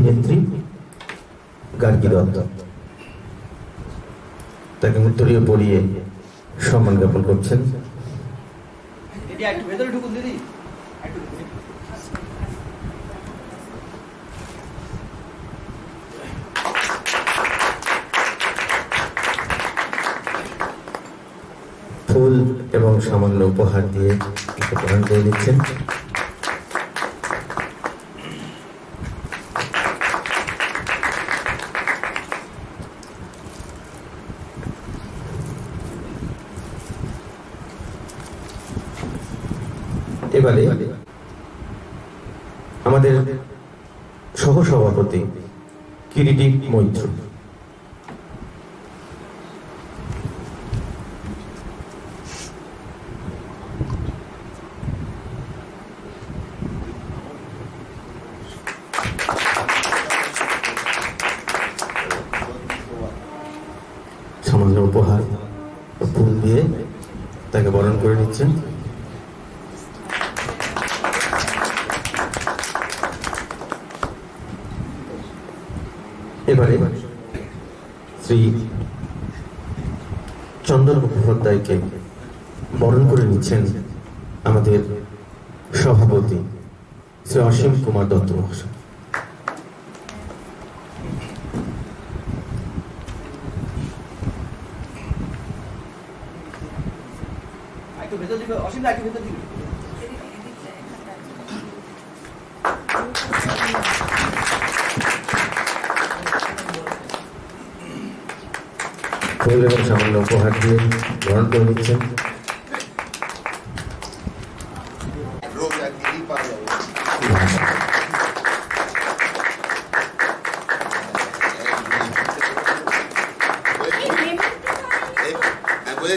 অভিনেত্রী গার্গী দত্ত, তাকে উত্তরীয় পড়িয়ে সম্মান জ্ঞাপন করছেন। ফুল এবং সামান্য উপহার দিয়ে গ্রহণ করে দিচ্ছেন। এবারে আমাদের সহসভাপতি কিরিটি মৈত্র, সামান্য উপহার ফুল দিয়ে তাকে বরণ করে নিচ্ছেন। এবারে শ্রী চন্দন মুখোপাধ্যায়কে বরণ করে নিচ্ছেন আমাদের সভাপতি শ্রী অসীম কুমার দত্ত মহাশয়। ফুল এবং সামান্য উপহার দিয়ে গ্রহণ করে নিচ্ছেন।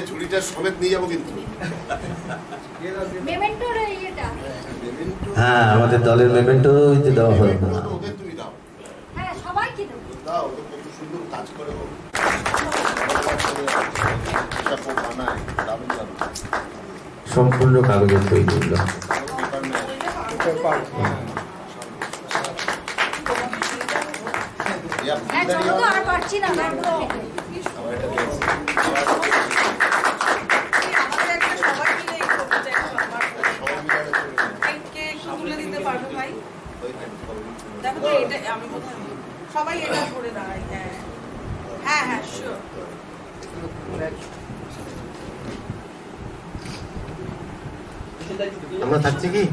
ঝুড়িটা সমেত নিয়ে যাবো কিন্তু। হ্যাঁ, আমাদের দলের মেমেন্টো দেওয়া হবে না। সম্পূর্ণ কাগজের তৈরি ছিল। সবাই এটা করে দাঁড়াই। হ্যাঁ হ্যাঁ শিওর। আমরা থাকছি কি?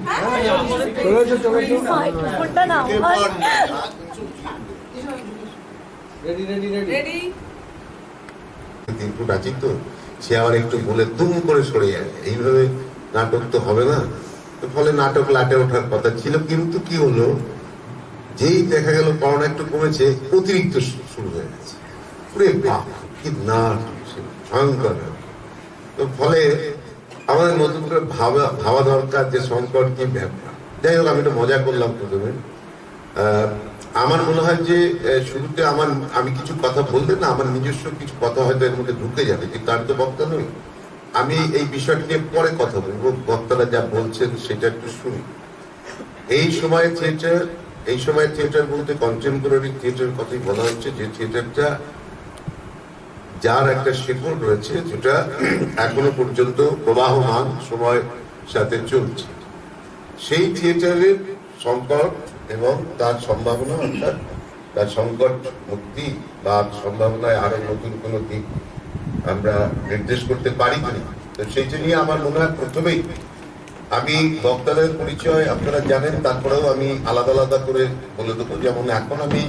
তো সে আবার একটু বলে দুম করে সরে যায়, এইভাবে নাটক তো হবে না। ফলে নাটক লাটে ওঠার কথা ছিল, কিন্তু কি হলো, যেই দেখা গেল করোনা একটু কমেছে, অতিরিক্ত শুরু হয়ে গেছে। কি নাটক, ভয়ঙ্কর। তো ফলে আমাদের নতুন করে ভাবা দরকার যে সংকট কি ব্যাপার। যাই হোক, আমি একটু মজা করলাম প্রথমে। আমার মনে হয় যে শুরুতে আমি কিছু কথা বলতে না, আমার নিজস্ব কিছু কথা হয়তো এর মধ্যে ঢুকে যাবে, কিন্তু আমি তো বক্তা নই। আমি এই বিষয়টি নিয়ে পরে কথা বলবো, বক্তারা যা বলছেন সেটা একটু শুনি। এই সময় থিয়েটার বলতে কন্টেম্পোরারি থিয়েটার কথাই বলা হচ্ছে, যে থিয়েটারটা যার একটা শেকড় রয়েছে, যেটা এখনো পর্যন্ত প্রবাহমান সময় সাথে চলছে, সেই থিয়েটারের সংকট এবং তার সম্ভাবনা, অর্থাৎ তার সংকট মুক্তি বা সম্ভাবনায় আরো নতুন কোনো দিক আমরা নির্দেশ করতে পারি কিনা। তো সেইটা নিয়ে আমার মনে হয় প্রথমেই আমি বক্তাদের পরিচয় আপনারা জানেন, তারপরেও আমি আলাদা আলাদা করে বলে দেবো। যেমন এখন আমি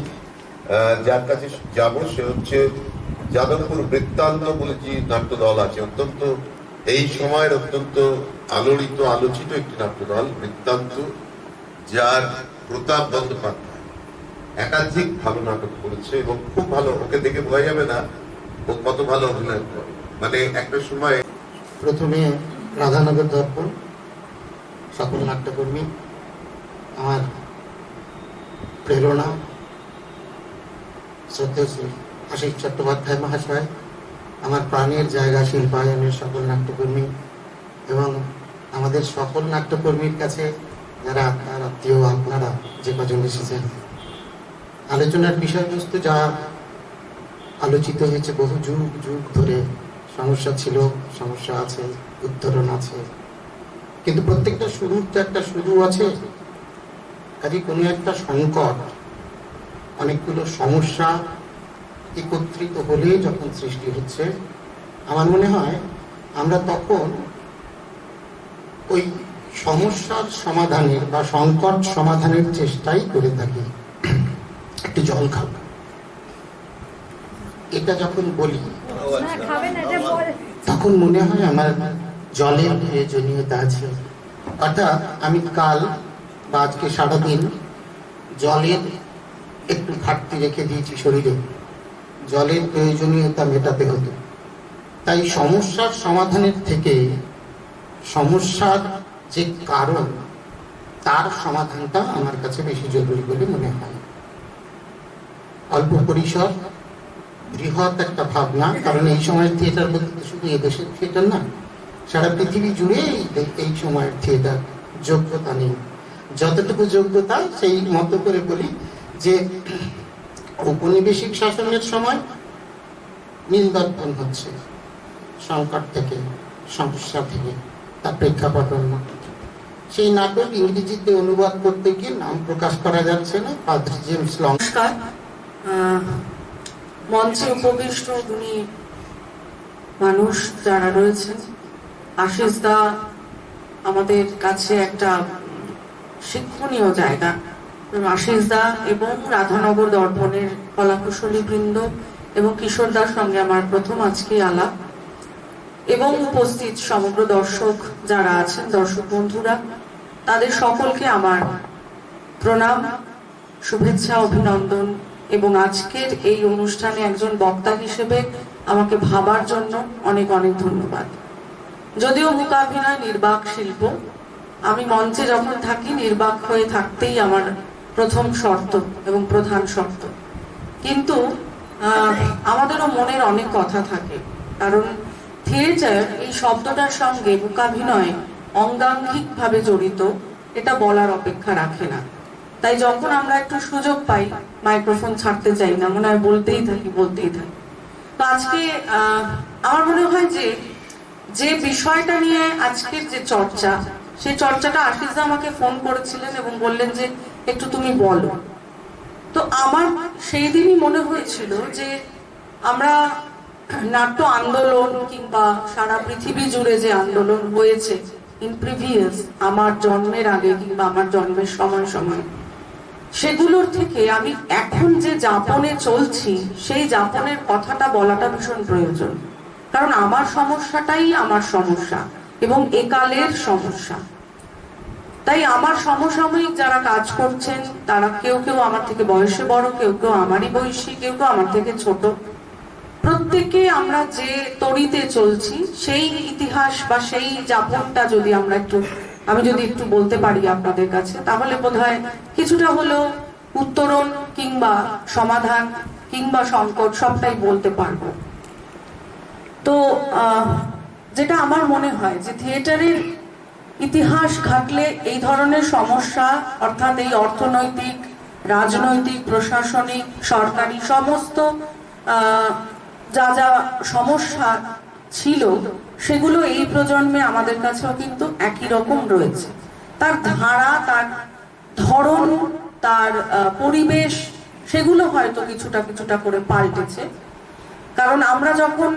যার কাছে যাব সে হচ্ছে যাদবপুর বৃত্তান্ত বলে যে নাট্য দল আছে, অত্যন্ত এই সময়ের অত্যন্ত আলোড়িত আলোচিত একটি নাট্য দল বৃত্তান্ত, যার প্রতাপ বন্দ্যোপাধ্যায় একাধিক ভালো নাটক করেছে এবং খুব ভালো, ওকে দেখে বোঝা যাবে না ও কত ভালো অভিনয় করে। মানে একটা সময় প্রথমে রাধানগর দর্পণ, সকল নাট্যকর্মী, আমার প্রেরণা শ্রদ্ধেয় শ্রী আশিস চট্টোপাধ্যায় মহাশয়, আমার প্রাণের জায়গা শিল্পায়নের সকল নাট্যকর্মী এবং আমাদের সকল নাট্যকর্মীর কাছে যারা আপনার আত্মীয়, আপনারা যে কজন এসেছেন, আলোচনার বিষয়বস্তু যা আলোচিত হয়েছে বহু যুগ যুগ ধরে, সমস্যা ছিল, সমস্যা আছে, উত্তরণ আছে, কিন্তু প্রত্যেকটা শুরুর তো একটা শুরু আছে। কাজে কোনো একটা সংকট, অনেকগুলো সমস্যা একত্রিত হলে যখন সৃষ্টি হচ্ছে, আমার মনে হয় আমরা তখন ওই সমস্যার সমাধানের বা সংকট সমাধানের চেষ্টাই করে থাকি। একটু জল খাবো, এটা যখন বলি তখন মনে হয় আমার জলের প্রয়োজনীয়তা আছে। অর্থাৎ আমি কাল বা আজকে সারাদিন জলের একটু ঘাটতি রেখে দিয়েছি শরীরে, জলের প্রয়োজনীয়তা মেটাতে হতো। তাই সমস্যার সমাধানের থেকে সমস্যার যে কারণ তার সমাধানটা আমার কাছে বেশি জরুরি বলে মনে হয়। অল্প পরিসর বৃহৎ একটা ভাবনা, কারণ এই সময়ের থিয়েটার বলতে শুধু এদেশের থিয়েটার না, সারা পৃথিবী জুড়ে এই সময়ের থিয়েটার যোগ্যতা নেই। যতটুকু যোগ্যতা সেই মতো করে বলি যে ঔপনিবেশিক শাসনের সময় নীলদর্পণ হচ্ছে সংকট থেকে, সমস্যা থেকে, তার প্রেক্ষাপট অন্য। সেই নাটক ইংরেজিতে অনুবাদ করতে গিয়ে নাম প্রকাশ করা যাচ্ছে না, পাদ্রি জেমস লং। নমস্কার। মঞ্চে উপবিষ্ট উনি মানুষ যারা রয়েছেন, আশিস দা আমাদের কাছে একটা শিক্ষণীয় জায়গা। আশিস দা এবং রাধানগর দর্পণের কলাকুশলী বৃন্দ এবং কিশোর দার সঙ্গে আমার প্রথম আজকে আলাপ, এবং উপস্থিত সমগ্র দর্শক যারা আছেন, দর্শক বন্ধুরা, তাদের সকলকে আমার প্রণাম, শুভেচ্ছা, অভিনন্দন। এবং আজকের এই অনুষ্ঠানে একজন বক্তা হিসেবে আমাকে ভাবার জন্য অনেক অনেক ধন্যবাদ। যদিও মূকাভিনয় নির্বাক শিল্প, আমি মঞ্চে যখন থাকি নির্বাক হয়ে থাকতেই আমার প্রথম শর্ত এবং প্রধান শর্ত। কিন্তু আমাদেরও মনের অনেক কথা থাকে, কারণ থিয়েটার এই শব্দটার সঙ্গে মূকাভিনয় অঙ্গাঙ্গিকভাবে জড়িত, এটা বলার অপেক্ষা রাখে না। তাই যখন আমরা একটু সুযোগ পাই মাইক্রোফোন ছাড়তে চাই না, মনে হয় বলতেই থাকি। তো আজকে আমার মনে হয় যে বিষয়টা নিয়ে আজকের যে চর্চা, সেই চর্চাটা আশিস দা আমাকে ফোন করেছিলেন এবং বললেন যে একটু তুমি বলো। তো আমার সেই দিনই মনে হয়েছিল যে আমরা নাট্য আন্দোলন কিংবা সারা পৃথিবী জুড়ে যে আন্দোলন হয়েছে ইন প্রিভিয়াস, আমার জন্মের আগে কিংবা আমার জন্মের সময়, সেগুলোর থেকে আমি এখন যে যাপনে চলছি সেই যাপনের কথাটা বলাটা ভীষণ প্রয়োজন। কারণ আমার সমস্যাটাই আমার সমস্যা এবং একালের সমস্যা। তাই আমার সমসাময়িক যারা কাজ করছেন তারা কেউ কেউ আমার থেকে বয়সে বড়, কেউ কেউ আমারই বয়সী, কেউ কেউ আমার থেকে ছোট। প্রত্যেকে আমরা যে তড়িতে চলছি সেই ইতিহাস বা সেই যাপনটা যদি আমি যদি একটু বলতে পারি আপনাদের কাছে, তাহলে বোধহয় কিছুটা হলেও উত্তরণ কিংবা সমাধান কিংবা সংকট সবটাই বলতে পারবো। তো যেটা আমার মনে হয় যে থিয়েটারের ইতিহাস ঘাটলে এই ধরনের সমস্যা, অর্থাৎ এই অর্থনৈতিক, রাজনৈতিক, প্রশাসনিক, সরকারি সমস্ত যা যা সমস্যা ছিল সেগুলো এই প্রজন্মে আমাদের কাছেও কিন্তু একই রকম রয়েছে। তার ধারা, তার ধরন, তার পরিবেশ, সেগুলো হয়তো কিছুটা করে পাল্টেছে। কারণ আমরা যখন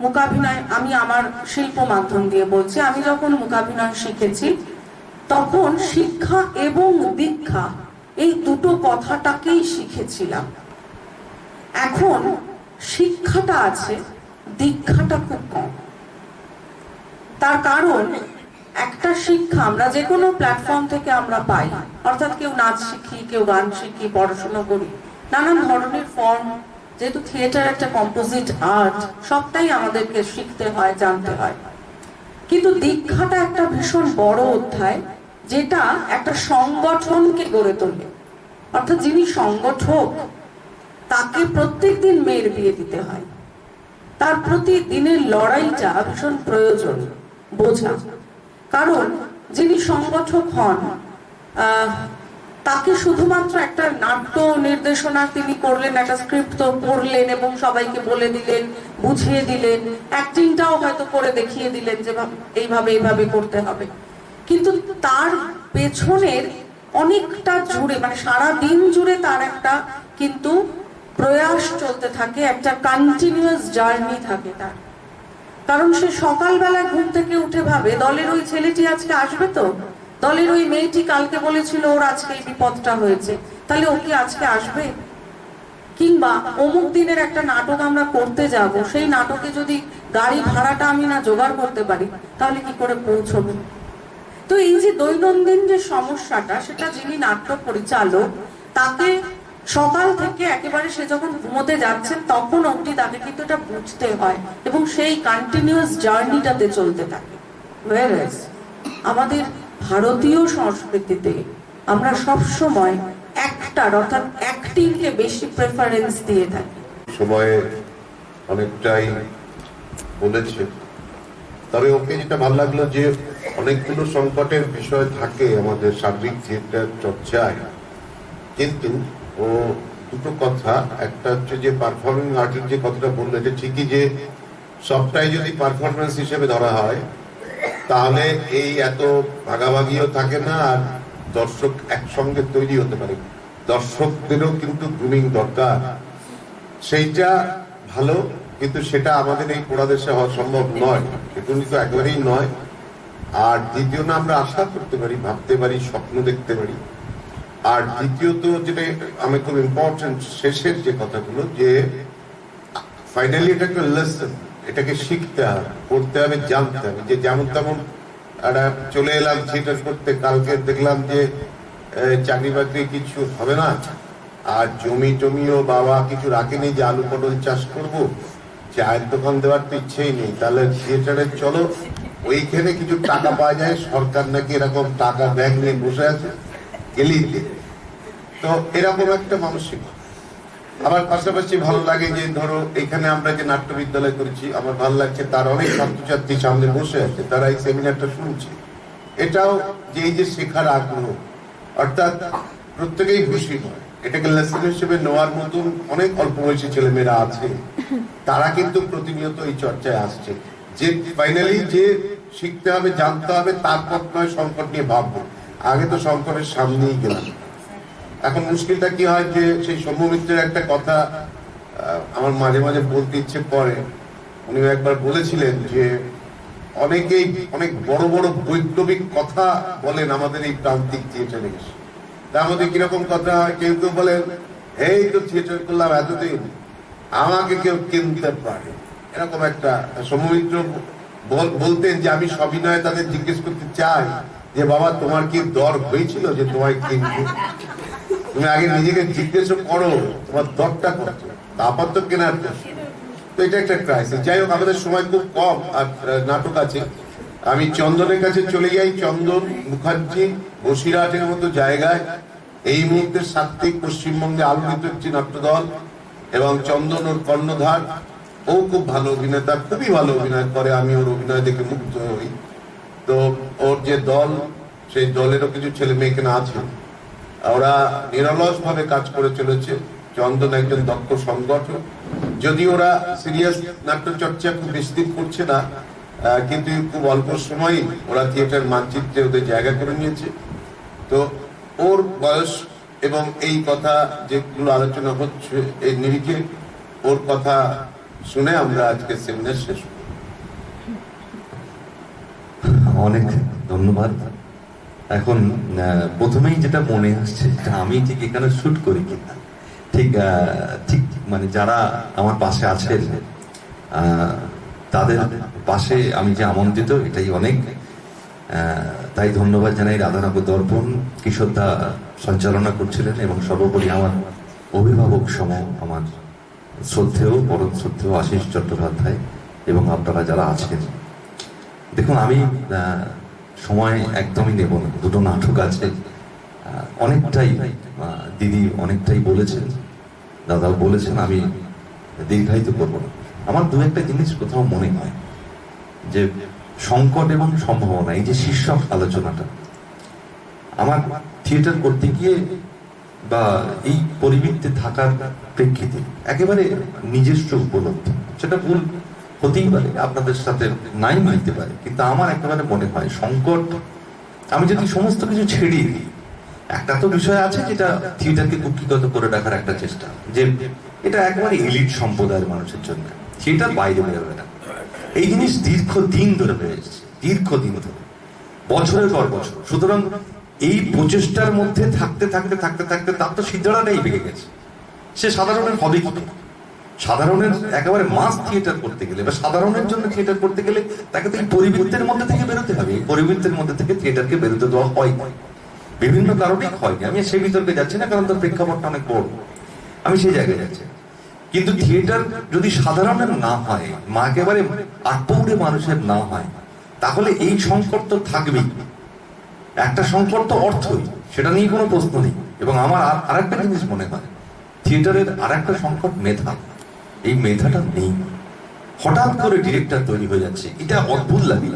মূকাভিনয়, আমি আমার শিল্প মাধ্যম দিয়ে বলছি, আমি যখন মূকাভিনয় শিখেছি তখন শিক্ষা এবং দীক্ষা এই দুটো কথাটাকেই শিখেছিলাম। এখন শিক্ষাটা আছে, দীক্ষাটা খুব কম। তার কারণ একটা শিক্ষা আমরা যে কোনো প্ল্যাটফর্ম থেকে আমরা পাই, অর্থাৎ কেউ নাচ শিখি, কেউ গান শিখি, পড়াশোনা করি, নানান ধরনের ফর্ম। যেহেতু থিয়েটার একটা কম্পোজিট আর্ট, সবটাই আমাদেরকে শিখতে হয়, জানতে হয়। কিন্তু দীক্ষাটা একটা ভীষণ বড় অধ্যায়, যেটা একটা সংগঠনকে গড়ে তোলে। অর্থাৎ যিনি সংগঠক, তাকে প্রত্যেকদিন মেয়ের বিয়ে দিতে হয়। তার প্রতিদিনের লড়াইটা ভীষণ প্রয়োজন বোঝা। কারণ যিনি সংগঠক হন, তাকে শুধুমাত্র একটা নাট্য নির্দেশনা তিনি করলেন, একটা স্ক্রিপ্ট তো পড়লেন এবং সবাইকে বলে দিলেন, বুঝিয়ে দিলেন, অ্যাক্টিংটাও হয়তো করে দেখিয়ে দিলেন যে এইভাবে এইভাবে করতে হবে, কিন্তু তার পেছনের অনেকটা জুড়ে মানে সারা দিন জুড়ে তার একটা কিন্তু প্রয়াস চলতে থাকে, একটা কন্টিনিউয়াস জার্নি থাকে তার। কারণ সে সকালবেলা ঘুম থেকে উঠে ভাবে দলের ওই ছেলেটি আজকে আসবে তো, দলের ওই মেয়েটি কালকে বলেছিল ওর আজকে এই বিপদটা হয়েছে, তাহলে ও কি আজকে আসবে? কিংবা অমুক দিনের একটা নাটক আমরা করতে যাব, সেই নাটকে যদি গাড়ি ভাড়াটা আমি না জোগাড় করতে পারি তাহলে কি করে পৌঁছবো? তো এই যে দৈনন্দিন যে সমস্যাটা, সেটা যিনি নাট্য পরিচালক তাকে সকাল থেকে একেবারে সে যখন ঘুমোতে যাচ্ছেন তখন অবধি তাকে কিন্তু এটা বুঝতে হয় এবং সেই কন্টিনিউয়াস জার্নিটাতে চলতে থাকে। Whereas আমাদের ভারতীয় সংস্কৃতিতে আমরা সব সময় অ্যাক্টর অর্থাৎ অ্যাক্টিংকে বেশি প্রেফারেন্স দিয়ে থাকি। সময়ে অনেকটাই বলেছে, তবে ওকে যেটা ভালো লাগলো যে অনেকগুলো সংকটের বিষয় থাকে আমাদের সার্বিক থিয়েটার চর্চায়, কিন্তু ও দুটো কথা, একটা হচ্ছে যে পারফর্মিং আর্টের যে কথাটা বললো, এটা ঠিকই যে সবটাই যদি পারফরমেন্স হিসেবে ধরা হয় তাহলে এই এত ভাগাভাগিও থাকে না, আর দর্শক একসঙ্গে তৈরি হতে পারে। দর্শকদেরও কিন্তু গ্রুমিং দরকার, সেইটা ভালো, কিন্তু সেটা আমাদের এই পোড়া দেশে হওয়া সম্ভব নয়, এগুলি তো একেবারেই নয়। আর দ্বিতীয় না, আমরা আশা করতে পারি, ভাবতে পারি, স্বপ্ন দেখতে পারি। আর দ্বিতীয়ত যেটা আমি খুব ইম্পর্টেন্ট, শেষের যে কথাগুলো, যে ফাইনালি এটা একটা লেসন, এটাকে শিখতে হবে, করতে হবে, জানতে হবে। যে যেমন তেমন চলে এলাম থিয়েটার করতে, কালকে দেখলাম যে চাকরি বাকরি কিছু হবে না, আর জমি টমিও বাবা কিছু রাখেনি যে আলু পটল চাষ করব, চায়ের দোকান দেওয়ার তো ইচ্ছেই নেই, তাহলে থিয়েটারে চলো, ওইখানে কিছু টাকা পাওয়া যায়, সরকার নাকি এরকম টাকা ব্যাগ নিয়ে বসে আছে, গেলেই তো এরকম একটা মানসিক। আমার পাশাপাশি ভালো লাগে যে ধরো এখানে আমরা যে নাট্য বিদ্যালয় করেছি, আমার ভালো লাগছে তার অনেক ছাত্রছাত্রী সামনে বসে আছে, তারা এই সেমিনারটা শুনছে। এটাও যে এই যে শেখার আগ্রহ, অর্থাৎ প্রত্যেকেই খুশি নয়, এটাকে লেসন হিসেবে নেওয়ার মতন অনেক অল্প বয়সী ছেলেমেয়েরা আছে, তারা কিন্তু প্রতিনিয়ত এই চর্চায় আসছে। যে ফাইনালি যে শিখতে হবে, জানতে হবে, তারপর নয় সংকট নিয়ে ভাববো, আগে তো সংকটের সামনেই গেলাম। এখন মুশকিলটা কি হয় যে সেই সৌম্য মিত্রের একটা কথা আমার মাঝে মাঝে বলতে ইচ্ছে করে। উনি একবার বলেছিলেন যে অনেকেই অনেক বড় বড় বৈপ্লবিক কথা বলেন আমাদের এই প্রান্তিক থিয়েটারে এসে। তার মধ্যে কিরকম কথা হয়, কেউ কেউ বলেন এই তো থিয়েটার করলাম এতদিন, আমাকে কেউ কিনতে পারে, এরকম একটা। সৌম্য মিত্র বলতেন যে আমি সবিনয়ে তাদের জিজ্ঞেস করতে চাই যে বাবা তোমার কি দর হয়েছিল যে তোমায় কিনবে? তুমি আগে নিজেকে জিজ্ঞেস করো তোমার দরটা কত, তারপর তো কেনার প্রশ্ন। তো এটা একটা ক্রাইসিস। যাই হোক, আমাদের সময় খুব কম, আর নাটক আছে। আমি চন্দনের কাছে চলে যাই। চন্দন মুখার্জি বসিরহাটের মতো জায়গায় এই মুহূর্তে সাত্ত্বিক পশ্চিমবঙ্গে আলোকিত একটি নাট্যদল, এবং চন্দন ওর কর্ণধার, ও খুব ভালো অভিনেতা, খুবই ভালো অভিনয় করে, আমি ওর অভিনয় দেখে মুগ্ধ হই। তো ওর যে দল, সেই দলেরও কিছু ছেলে মেয়ে এখানে আছে, ওরা নিরলস ভাবে কাজ করে চলেছে। চন্দন একজন দক্ষ সংগঠক, যদি ওরা সিরিয়াস নাট্যচর্চা খুব বেশি দিন করছে না, কিন্তু খুব অল্প সময় ওরা থিয়েটার মানচিত্রে ওদের জায়গা করে নিয়েছে। তো ওর বয়স এবং এই কথা যেগুলো আলোচনা হচ্ছে, এই নিরিখে ওর কথা শুনে আমরা আজকে সেমিনার শেষ করি। অনেক ধন্যবাদ। এখন প্রথমেই যেটা মনে আসছে, আমি ঠিক এখানে শুট করি কিনা, ঠিক ঠিক মানে যারা আমার পাশে আছেন তাদের পাশে আমি যে আমন্ত্রিত, এটাই অনেক। তাই ধন্যবাদ জানাই রাধানগর দর্পণ, কিশোরদা সঞ্চালনা করছিলেন, এবং সর্বোপরি আমার অভিভাবক সম আমার শ্রদ্ধেয়, পরম শ্রদ্ধেয় আশিস চট্টোপাধ্যায়, এবং আপনারা যারা আছেন। দেখুন, আমি সময় একদমই নেব না, দুটো নাটক আছে, অনেকটাই দিদি অনেকটাই বলেছেন, দাদাও বলেছেন, আমি দীর্ঘায়িত করব না। আমার দু একটা জিনিস কোথাও মনে হয় যে সংকট এবং সম্ভাবনা, এই যে শীর্ষক আলোচনাটা, আমার থিয়েটার করতে গিয়ে বা এই পরিবৃত্তে থাকার প্রেক্ষিতে একেবারে নিজস্ব উপলব্ধি, সেটা ভুল হতেই পারে, আপনাদের সাথে নাই মিলতে পারে, কিন্তু আমার একেবারে মনে হয় সংকট, আমি যদি সমস্ত কিছু ছেড়ে দিই, একটা তো বিষয় আছে যেটা থিয়েটারকে কুক্ষিগত করে রাখার একটা চেষ্টা, যে এটা একেবারে এলিট সম্প্রদায়ের মানুষের জন্য, থিয়েটার বাইরে বেরোবে না। এই জিনিস দীর্ঘদিন ধরে হয়ে এসেছে, দীর্ঘদিন ধরে, বছরের পর বছর। সুতরাং এই প্রচেষ্টার মধ্যে থাকতে থাকতে থাকতে থাকতে তার তো সিদ্ধারাটাই বেড়ে গেছে। সে সাধারণের হবে কি? সাধারণের একেবারে মাস থিয়েটার করতে গেলে বা সাধারণের জন্য থিয়েটার করতে গেলে তাকে তো এই পরিবৃত্তের মধ্যে থেকে বেরোতে হবে। এই পরিবৃত্তের মধ্যে থেকে থিয়েটারকে বেরোতে দেওয়া হয় বিভিন্ন কারণেই হয়নি। আমি সেই বিতর্কে যাচ্ছি না, কারণ তার প্রেক্ষাপটটা অনেক বড়, আমি সেই জায়গায় যাচ্ছি। কিন্তু থিয়েটার যদি সাধারণের না হয়, মা একেবারে আটপৌরে মানুষের না হয়, তাহলে এই সংকট তো থাকবেই। একটা সংকট তো অর্থই, সেটা নিয়ে কোনো প্রশ্ন নেই। এবং আমার আর একটা জিনিস মনে হয়, থিয়েটারের আর একটা সংকট মেধা। এই মেধাটা নেই, হঠাৎ করে ডিরেক্টর তৈরি হয়ে যাচ্ছে, এটা অদ্ভুত লাগে।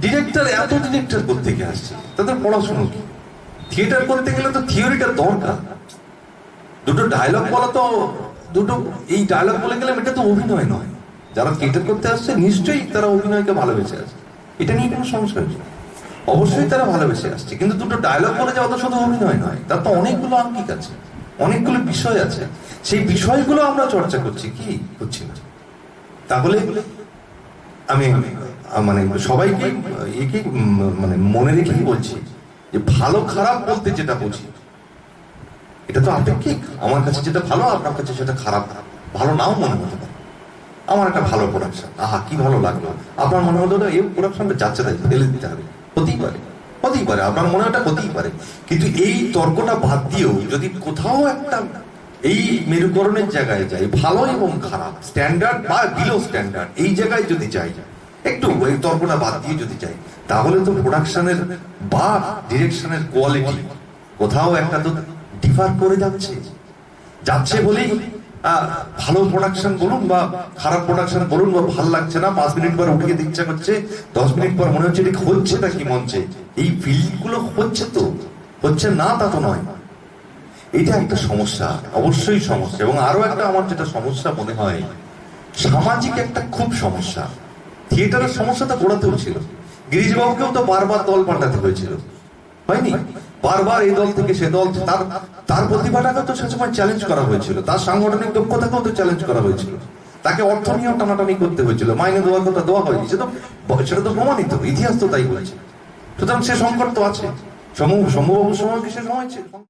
ডিরেক্টর এত ডিরেক্টর করতে গিয়ে আসছে, তাদের পড়াশুনো কি? থিয়েটার করতে গেলে তো থিওরিটা দরকার। দুটো ডায়লগ বলা তো এই ডায়লগ বলে গেলে এটা তো অভিনয় নয়। যারা থিয়েটার করতে আসছে নিশ্চয়ই তারা অভিনয়কে ভালোবেসে আসছে, এটা নিয়ে কোনো সংশয় নেই। অবশ্যই তারা ভালোবেসে আসছে, কিন্তু দুটো ডায়লগ বলে যাওয়া তো শুধু অভিনয় নয়, তার তো অনেকগুলো আঙ্গিক আছে, অনেকগুলো বিষয় আছে। সেই বিষয়গুলো আমরা চর্চা করছি কি করছি না। তাহলে আমি মানে সবাইকে একে মানে মনে রেখেই বলছি যে ভালো খারাপ বলতে যেটা বুঝি, এটা তো আপেক্ষিক। আমার কাছে যেটা ভালো, আপনার কাছে সেটা খারাপ, ভালো নাও মনে হতে পারে। আমার একটা ভালো প্রোডাকশন, আহা কি ভালো লাগলো, আপনার মনে হলো না এই প্রোডাকশনটা যাচ্ছে তাই ফেলে দিতে হবে, হতেই পারে, হতেই পারে, আপনার মনে ওটা হতেই পারে। কিন্তু এই তর্কটা বাদ দিয়েও যদি কোথাও একটা এই মেরুকরণের জায়গায় যাই, ভালো এবং খারাপ, স্ট্যান্ডার্ড বা বিলো স্ট্যান্ডার্ড, এই জায়গায় যদি যাই, একটু এই তর্কটা বাদ দিয়ে যদি যাই, তাহলে তো প্রোডাকশনের বা ডিরেকশনের কোয়ালিটি কোথাও একটা তো ডিফার করে যাচ্ছে বলেই ভালো প্রোডাকশন বলুন বা খারাপ প্রোডাকশন বলুন, বা ভালো লাগছে না, 5 মিনিট পর উঠে যেতে ইচ্ছা করছে, 10 মিনিট পর মনে হচ্ছে এটা হচ্ছে না কি মঞ্চে, এই ফিল্ড গুলো হচ্ছে তো, হচ্ছে না তা তো নয়। এটা একটা সমস্যা, অবশ্যই সমস্যা। এবং আরো একটা আমার যেটা সমস্যা মনে হয়, সামাজিক একটা খুব সমস্যা। থিয়েটারের সমস্যা তো গোড়াতেও ছিল, গিরিশবাবুকেও তো বারবার দল পাল্টাতে হয়েছিল, হয়নি? বারবার এই দল থেকে সে দল, তার প্রতিভাটাকে তো সবসময় চ্যালেঞ্জ করা হয়েছিল, তার সাংগঠনিক দক্ষতাকেও তো চ্যালেঞ্জ করা হয়েছিল, তাকে অর্থ নিয়েও টানাটানি করতে হয়েছিল, মাইনে দেওয়ার কথা দেওয়া হয়নি, সেটা তো প্রমাণিত, ইতিহাস তো তাই বলেছে। সুতরাং সে সংকট তো আছে। সমবাবুর সময় কি সে সময় ছিল?